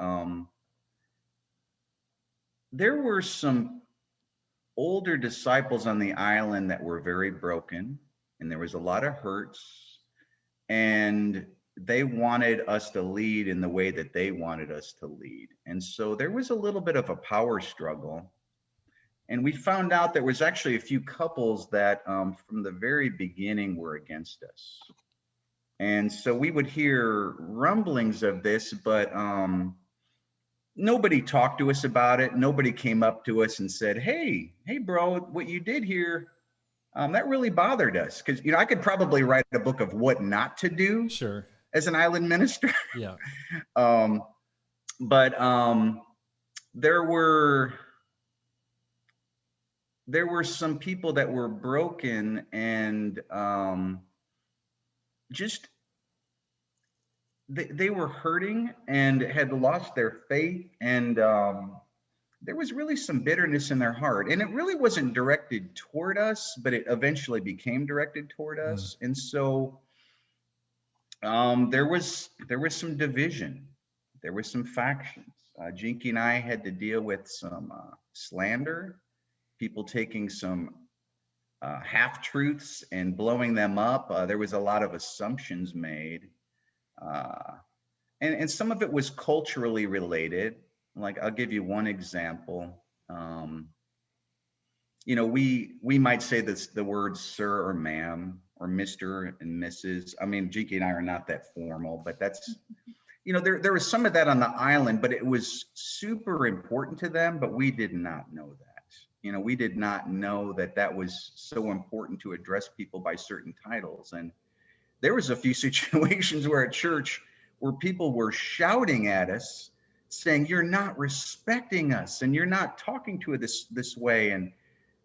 C: there were some older disciples on the island that were very broken, and there was a lot of hurts, and they wanted us to lead in the way that they wanted us to lead. And so there was a little bit of a power struggle. And we found out there was actually a few couples that from the very beginning were against us. And so we would hear rumblings of this, but nobody talked to us about it. Nobody came up to us and said, hey bro, what you did here, that really bothered us. Because I could probably write a book of what not to do.
A: Sure.
C: As an island minister.
A: Yeah.
C: But there were some people that were broken, and just they were hurting and had lost their faith, and there was really some bitterness in their heart, and it really wasn't directed toward us, but it eventually became directed toward us. And so there was some division, there was some factions. Jinky and I had to deal with some slander, people taking some half truths and blowing them up. There was a lot of assumptions made, and some of it was culturally related. Like, I'll give you one example. We might say this, the words sir or ma'am or Mr. and Mrs. I mean, Jinky and I are not that formal, but that's, there was some of that on the island, but it was super important to them, but we did not know that. We did not know that that was so important to address people by certain titles. And there was a few situations where at church where people were shouting at us saying, "You're not respecting us and you're not talking to us this way." And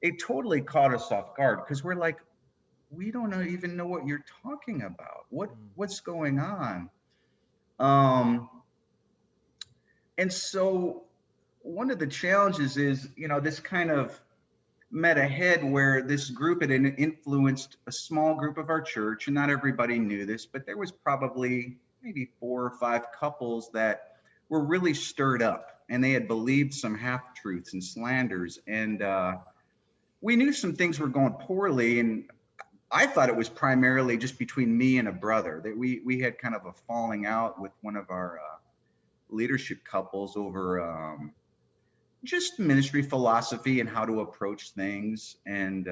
C: it totally caught us off guard, because we're like, we don't even know what you're talking about. What's going on? And so one of the challenges is, this kind of met ahead where this group had influenced a small group of our church, and not everybody knew this, but there was probably maybe 4 or 5 couples that were really stirred up, and they had believed some half truths and slanders, and we knew some things were going poorly. And I thought it was primarily just between me and a brother, that we had kind of a falling out with one of our leadership couples over just ministry philosophy and how to approach things. And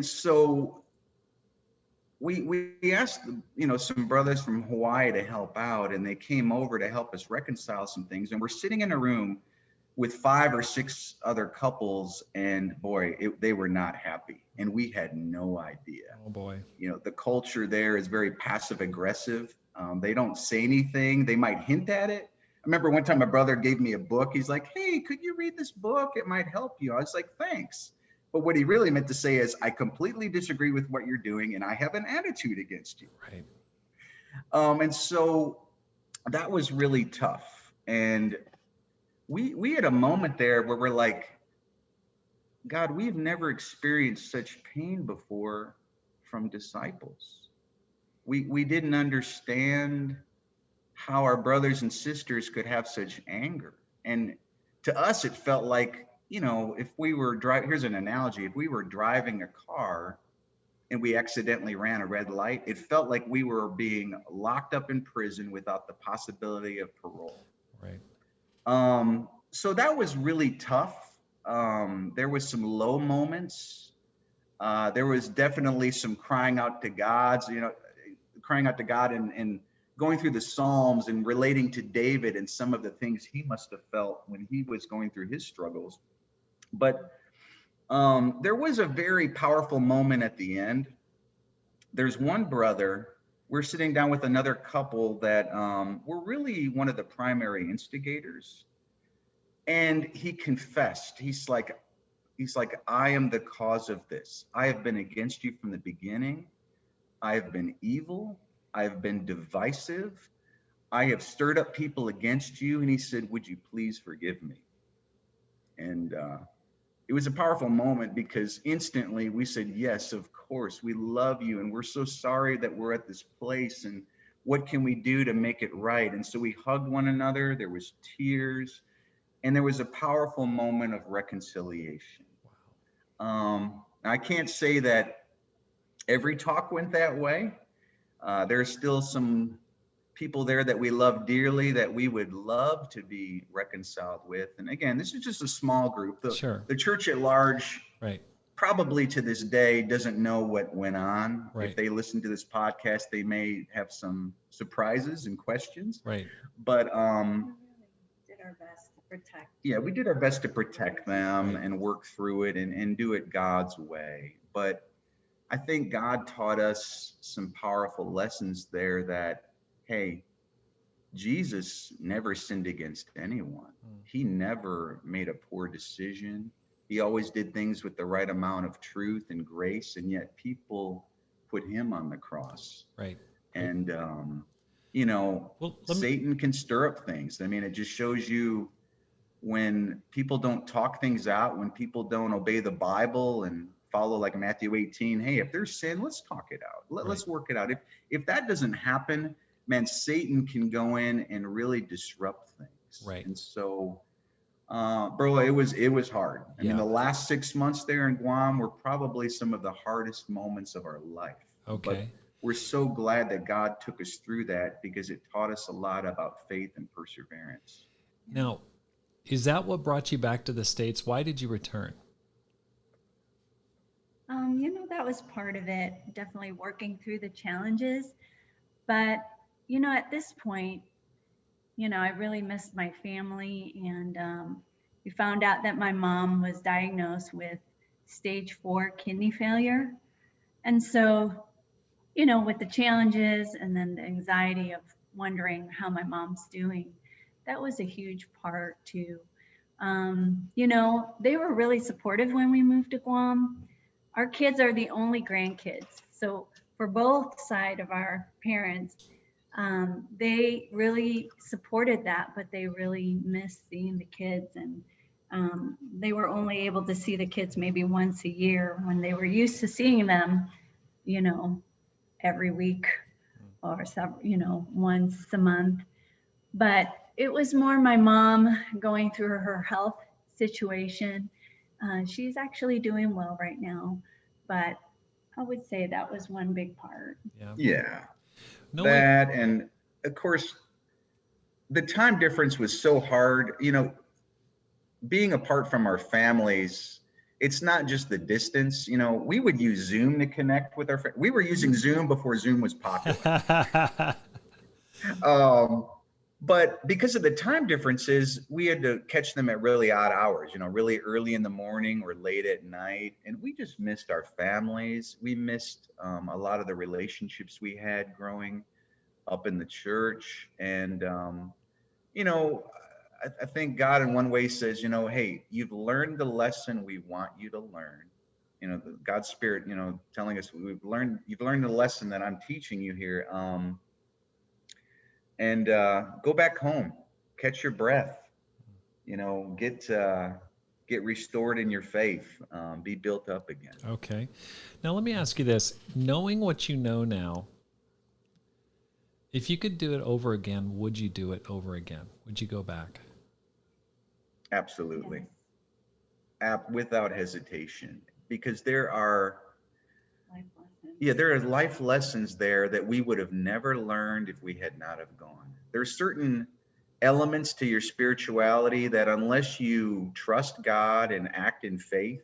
C: so we asked, some brothers from Hawaii to help out, and they came over to help us reconcile some things. And we're sitting in a room with 5 or 6 other couples, and boy, they were not happy, and we had no idea.
A: Oh boy.
C: The culture there is very passive aggressive. They don't say anything. They might hint at it. I remember one time my brother gave me a book. He's like, "Hey, could you read this book? It might help you." I was like, "Thanks." But what he really meant to say is, "I completely disagree with what you're doing, and I have an attitude against you."
A: Right.
C: And so that was really tough. And we had a moment there where we're like, "God, we've never experienced such pain before from disciples." We didn't understand how our brothers and sisters could have such anger. And to us, it felt like, if we were driving, here's an analogy, if we were driving a car and we accidentally ran a red light, it felt like we were being locked up in prison without the possibility of parole.
A: Right.
C: So that was really tough. There was some low moments. There was definitely some crying out to God, and going through the Psalms and relating to David and some of the things he must have felt when he was going through his struggles. But there was a very powerful moment at the end. There's one brother, we're sitting down with another couple that were really one of the primary instigators. And he confessed. He's like, "I am the cause of this. I have been against you from the beginning. I have been evil. I have been divisive. I have stirred up people against you." And he said, "Would you please forgive me?" And it was a powerful moment, because instantly we said, "Yes, of course. We love you. And we're so sorry that we're at this place. And what can we do to make it right?" And so we hugged one another. There was tears. And there was a powerful moment of reconciliation. I can't say that every talk went that way. There's still some people there that we love dearly that we would love to be reconciled with. And again, this is just a small group. The church at large,
A: right,
C: probably to this day doesn't know what went on.
A: Right.
C: If they listen to this podcast, they may have some surprises and questions.
A: Right.
C: But
B: did our best to protect.
C: Yeah, we did our best to protect them and work through it and do it God's way. But I think God taught us some powerful lessons there that, hey, Jesus never sinned against anyone. He never made a poor decision. He always did things with the right amount of truth and grace, and yet people put him on the cross.
A: Right.
C: And,
A: Well,
C: Satan can stir up things. I mean, it just shows you when people don't talk things out, when people don't obey the Bible and follow like Matthew 18, hey, if there's sin, let's talk it out. Let's work it out. If that doesn't happen, man, Satan can go in and really disrupt things.
A: Right.
C: And so, bro, it was hard. I mean, the last 6 months there in Guam were probably some of the hardest moments of our life.
A: Okay.
C: But we're so glad that God took us through that because it taught us a lot about faith and perseverance.
A: Now, is that what brought you back to the States? Why did you return?
B: That was part of it, definitely working through the challenges. But, at this point, I really missed my family. And we found out that my mom was diagnosed with stage 4 kidney failure. And so, with the challenges and then the anxiety of wondering how my mom's doing, that was a huge part too. They were really supportive when we moved to Guam. Our kids are the only grandkids. So for both sides of our parents, they really supported that, but they really missed seeing the kids. And they were only able to see the kids maybe once a year when they were used to seeing them, every week or several, once a month. But it was more my mom going through her health situation. She's actually doing well right now, but I would say that was one big part.
C: Yeah. That, and of course, the time difference was so hard. Being apart from our families, it's not just the distance. We would use Zoom to connect with our friends. We were using Zoom before Zoom was popular. But because of the time differences, we had to catch them at really odd hours, really early in the morning or late at night. And we just missed our families. We missed a lot of the relationships we had growing up in the church. And, I think God in one way says, hey, you've learned the lesson we want you to learn. God's Spirit, telling us you've learned the lesson that I'm teaching you here. And go back home, catch your breath, get restored in your faith, be built up again.
A: Okay. Now let me ask you this, knowing what you know now, if you could do it over again, would you do it over again? Would you go back?
C: Absolutely. Without hesitation, because there are life lessons there that we would have never learned if we had not have gone. There's certain elements to your spirituality that unless you trust God and act in faith,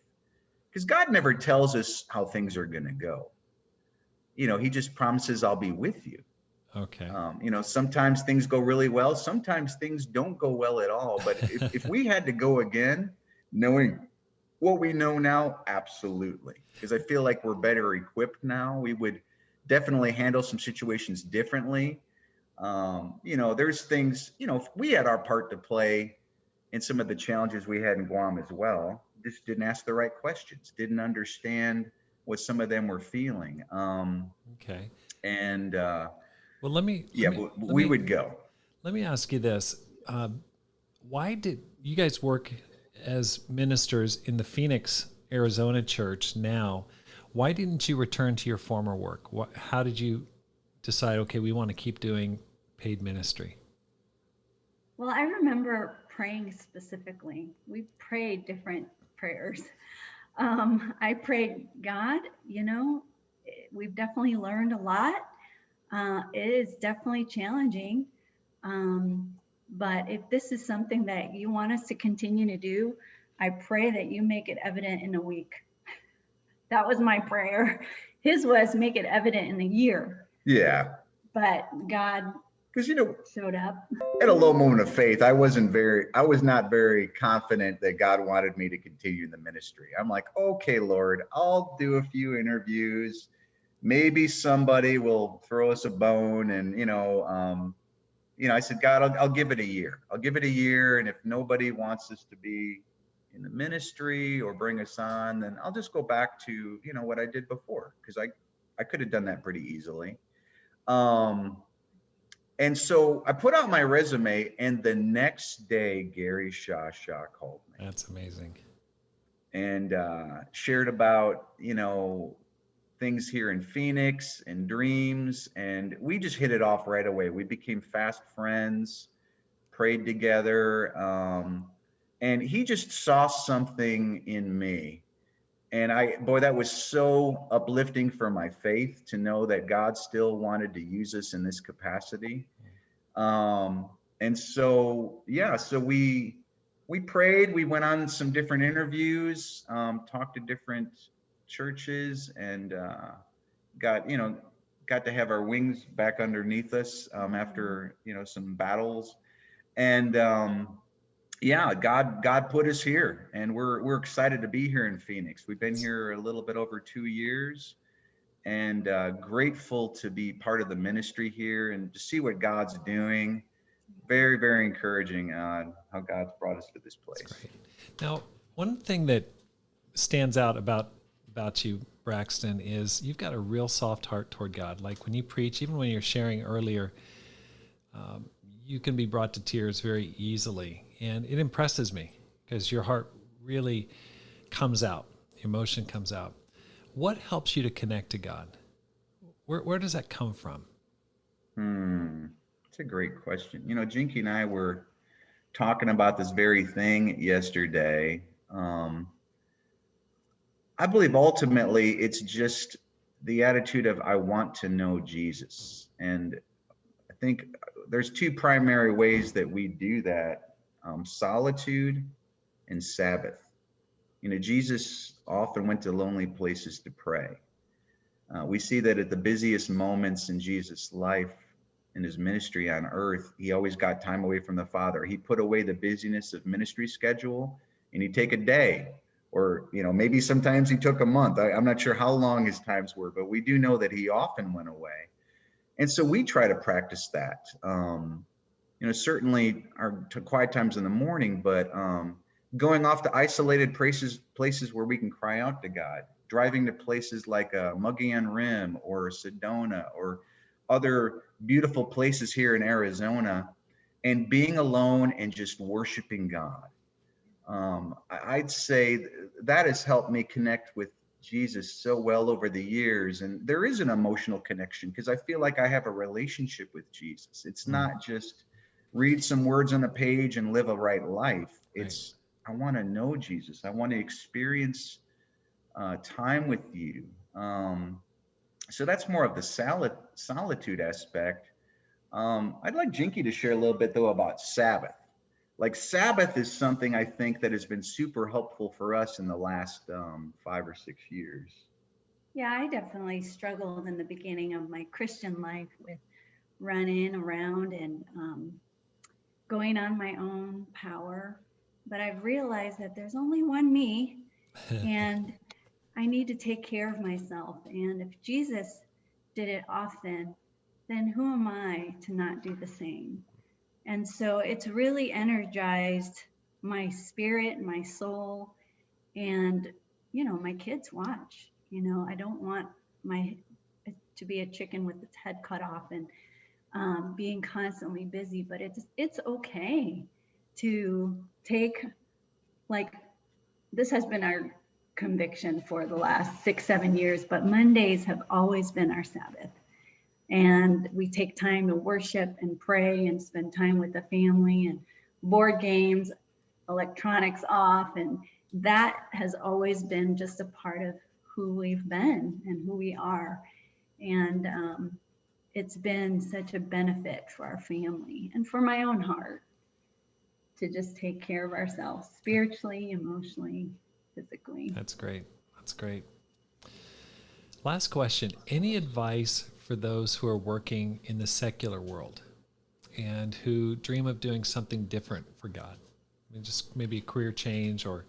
C: because God never tells us how things are going to go. He just promises, I'll be with you.
A: Okay.
C: Sometimes things go really well. Sometimes things don't go well at all. But if we had to go again, knowing what we know now, absolutely. Because I feel like we're better equipped now. We would definitely handle some situations differently. There's things, we had our part to play in some of the challenges we had in Guam as well. Just didn't ask the right questions, didn't understand what some of them were feeling.
A: Okay.
C: And
A: well,
C: we would go.
A: Let me ask you this. Why did you guys work as ministers in the Phoenix, Arizona church now? Why didn't you return to your former work? How did you decide, okay, we want to keep doing paid ministry?
B: Well, I remember praying specifically. We prayed different prayers. I prayed, God, we've definitely learned a lot. It is definitely challenging. But if this is something that you want us to continue to do, I pray that you make it evident in a week. That was my prayer. His was make it evident in a year.
C: Yeah.
B: But God showed up.
C: At a low moment of faith, I was not very confident that God wanted me to continue the ministry. I'm like, okay, Lord, I'll do a few interviews. Maybe somebody will throw us a bone. And, I said, God, I'll give it a year. I'll give it a year. And if nobody wants us to be in the ministry or bring us on, then I'll just go back to, what I did before. Because I could have done that pretty easily. And so I put out my resume, and the next day, Gary Shaw called me
A: That's amazing.
C: and shared about, things here in Phoenix and dreams. And we just hit it off right away. We became fast friends, prayed together. And he just saw something in me. And boy, that was so uplifting for my faith to know that God still wanted to use us in this capacity. And so, yeah, so we prayed, we went on some different interviews, talked to different churches, and got, got to have our wings back underneath us after, some battles. And yeah, God put us here, and we're excited to be here in Phoenix. We've been here a little bit over 2 years, and grateful to be part of the ministry here and to see what God's doing. Very, very encouraging on how God's brought us to this place.
A: That's great. Now, one thing that stands out about you, Braxton, is you've got a real soft heart toward God. Like when you preach, even when you're sharing earlier, you can be brought to tears very easily. And it impresses me because your heart really comes out, emotion comes out. What helps you to connect to God? Where does that come from?
C: It's a great question. Jinky and I were talking about this very thing yesterday. I believe ultimately it's just the attitude of I want to know Jesus. And I think there's two primary ways that we do that, solitude and Sabbath. Jesus often went to lonely places to pray. We see that at the busiest moments in Jesus' life, in his ministry on earth, he always got time away from the Father. He put away the busyness of ministry schedule, and he'd take a day, or maybe sometimes he took a month. I'm not sure how long his times were, but we do know that he often went away. And so we try to practice that. Certainly our quiet times in the morning, but going off to isolated places where we can cry out to God, driving to places like Mogollon Rim or Sedona or other beautiful places here in Arizona, and being alone and just worshiping God. I'd say that has helped me connect with Jesus so well over the years. And there is an emotional connection because I feel like I have a relationship with Jesus. It's not just read some words on a page and live a right life. It's, I want to know Jesus. I want to experience time with you. So that's more of the solitude aspect. I'd like Jinky to share a little bit though about Sabbath. Like Sabbath is something I think that has been super helpful for us in the last 5 or 6 years.
B: Yeah, I definitely struggled in the beginning of my Christian life with running around and going on my own power. But I've realized that there's only one me, and I need to take care of myself. And if Jesus did it often, then who am I to not do the same? And so it's really energized my spirit, my soul, and my kids watch. I don't want to be a chicken with its head cut off and being constantly busy, but it's okay to take, like, this has been our conviction for the last 6-7 years, but Mondays have always been our Sabbath. And we take time to worship and pray and spend time with the family, and board games, electronics off. And that has always been just a part of who we've been and who we are. And it's been such a benefit for our family and for my own heart to just take care of ourselves spiritually, emotionally, physically.
A: That's great. That's great. Last question. Any advice for those who are working in the secular world and who dream of doing something different for God? I mean, just maybe a career change, or,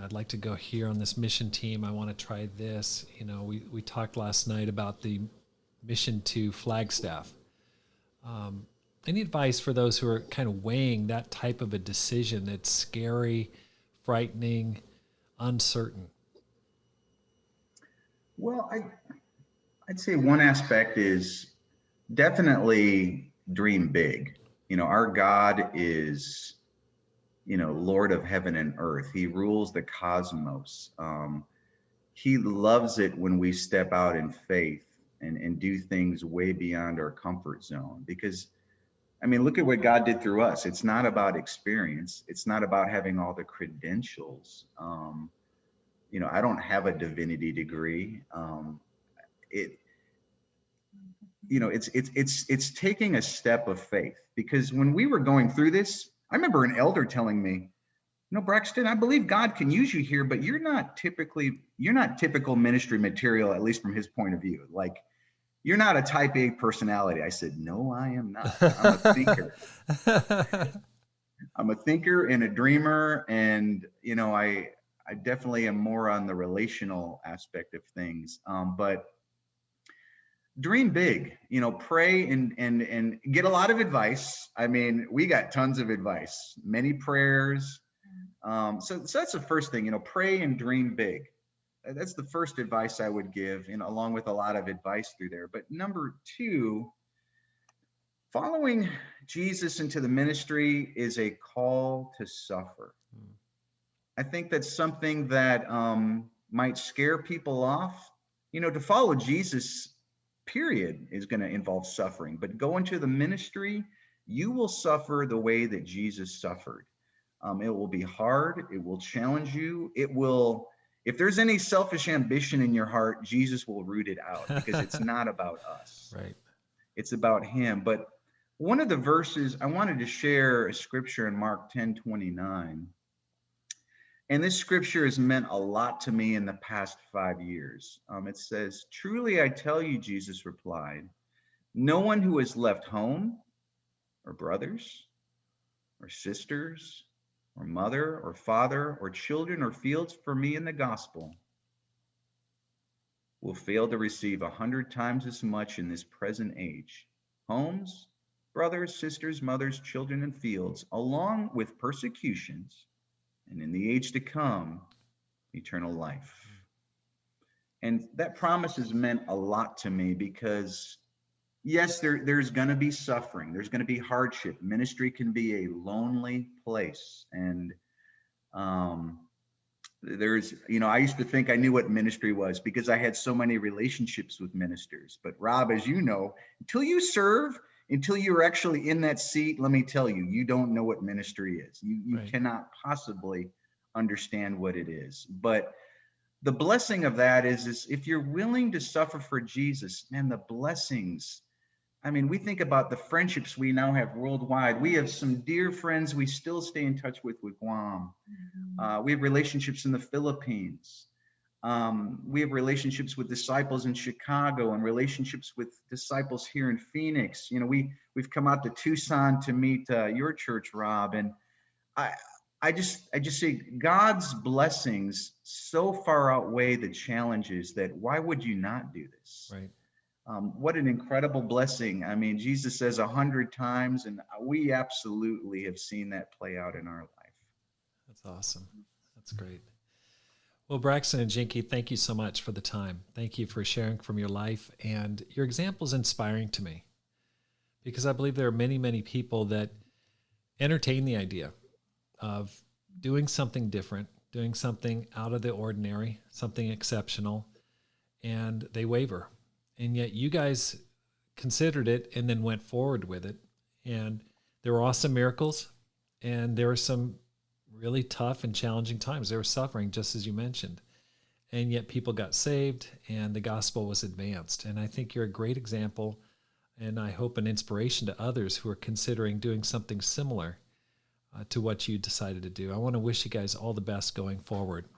A: I'd like to go here on this mission team. I want to try this. We talked last night about the mission to Flagstaff. Any advice for those who are kind of weighing that type of a decision that's scary, frightening, uncertain?
C: Well, I'd say one aspect is Definitely dream big. Our God is, Lord of heaven and earth. He rules the cosmos. He loves it when we step out in faith and do things way beyond our comfort zone. Because, look at what God did through us. It's not about experience. It's not about having all the credentials. I don't have a divinity degree. It's taking a step of faith, because when we were going through this, I remember an elder telling me, Braxton, I believe God can use you here, but you're not typical ministry material, at least from his point of view. Like, you're not a type A personality. I said, no, I am not. I'm a thinker. I'm a thinker and a dreamer. And, I definitely am more on the relational aspect of things. But dream big, pray and get a lot of advice. We got tons of advice, many prayers. So that's the first thing, pray and dream big. That's the first advice I would give, along with a lot of advice through there. But number two, following Jesus into the ministry is a call to suffer. I think that's something that might scare people off. To follow Jesus, period, is going to involve suffering. But go into the ministry, you will suffer the way that Jesus suffered. It will be hard. It will challenge you. It will, if there's any selfish ambition in your heart, Jesus will root it out, because it's not about us.
A: Right.
C: It's about him. But one of the verses, I wanted to share a scripture in Mark 10:29. And this scripture has meant a lot to me in the past 5 years. It says, truly I tell you, Jesus replied, no one who has left home or brothers or sisters or mother or father or children or fields for me in the gospel will fail to receive 100 times as much in this present age. Homes, brothers, sisters, mothers, children, and fields, along with persecutions, and in the age to come, eternal life. And that promise has meant a lot to me, because yes, there's going to be suffering. There's going to be hardship. Ministry can be a lonely place. And there's, I used to think I knew what ministry was because I had so many relationships with ministers. But Rob, as you know, until you serve, until you're actually in that seat, let me tell you, you don't know what ministry is. You
A: Right.
C: cannot possibly understand what it is. But the blessing of that is if you're willing to suffer for Jesus, man, the blessings. We think about the friendships we now have worldwide. We have some dear friends we still stay in touch with Guam. We have relationships in the Philippines. We have relationships with disciples in Chicago and relationships with disciples here in Phoenix. We've come out to Tucson to meet your church, Rob. And I just say God's blessings so far outweigh the challenges that why would you not do this?
A: Right.
C: What an incredible blessing. Jesus says 100 times, and we absolutely have seen that play out in our life.
A: That's awesome. That's great. Well, Braxton and Jinky, thank you so much for the time. Thank you for sharing from your life, and your example is inspiring to me, because I believe there are many, many people that entertain the idea of doing something different, doing something out of the ordinary, something exceptional, and they waver. And yet you guys considered it and then went forward with it. And there were awesome miracles, and there were some really tough and challenging times. There was suffering, just as you mentioned. And yet people got saved and the gospel was advanced. And I think you're a great example, and I hope an inspiration to others who are considering doing something similar to what you decided to do. I want to wish you guys all the best going forward.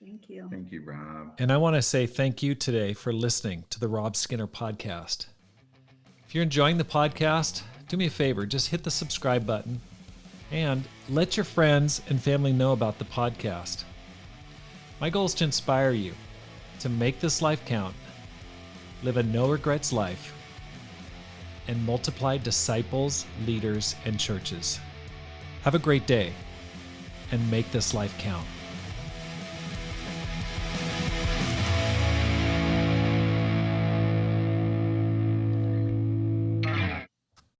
B: Thank you.
C: Thank you, Rob.
A: And I want to say thank you today for listening to the Rob Skinner podcast. If you're enjoying the podcast, do me a favor, just hit the subscribe button and let your friends and family know about the podcast. My goal is to inspire you to make this life count, live a no regrets life, and multiply disciples, leaders, and churches. Have a great day and make this life count.